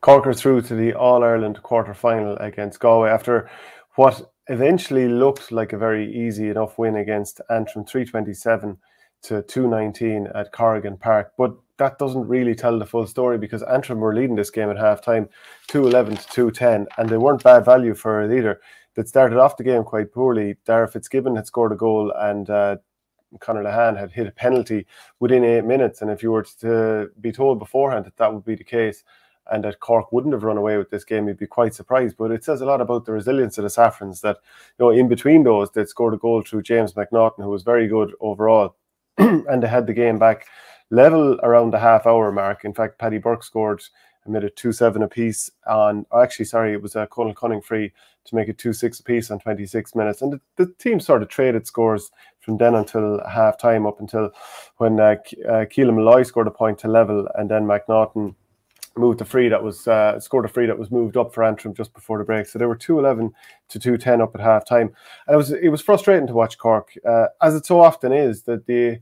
Cork are through to the All-Ireland quarter-final against Galway after what eventually looked like a very easy enough win against Antrim, 327 to 219 at Corrigan Park. But that doesn't really tell the full story, because Antrim were leading this game at half-time 211 to 210, and they weren't bad value for it either. They'd started off the game quite poorly. Dara Fitzgibbon had scored a goal, and Conor Lahan had hit a penalty within 8 minutes. And if you were to be told beforehand that that would be the case and that Cork wouldn't have run away with this game, you'd be quite surprised. But it says a lot about the resilience of the Saffrons that, in between those, they'd scored a goal through James McNaughton, who was very good overall. And they had the game back level around the half-hour mark. In fact, Paddy Burke scored and made it 2-7 apiece on, it was a Conal Cunning free to make it 2-6 apiece on 26 minutes. And the team sort of traded scores from then until half-time, up until when Keelan Malloy scored a point to level, and then McNaughton moved a free that was scored a free that was moved up for Antrim just before the break. So they were 211 to 210 up at half time, and it was frustrating to watch Cork, as it so often is. That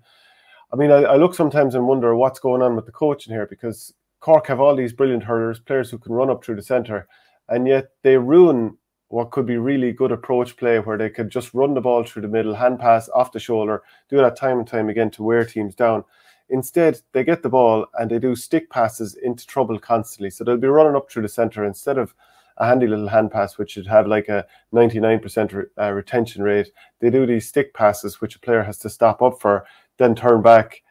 I look sometimes and wonder what's going on with the coaching here, because Cork have all these brilliant hurlers, players who can run up through the centre, and yet they ruin what could be really good approach play, where they could just run the ball through the middle, hand pass off the shoulder, do that time and time again to wear teams down. Instead, they get the ball and they do stick passes into trouble constantly. So they'll be running up through the centre instead of a handy little hand pass, which should have like a 99% retention rate. They do these stick passes, which a player has to stop up for, then turn back,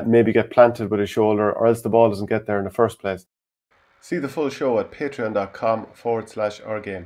maybe get planted with his shoulder, or else the ball doesn't get there in the first place. See the full show at patreon.com/OurGame.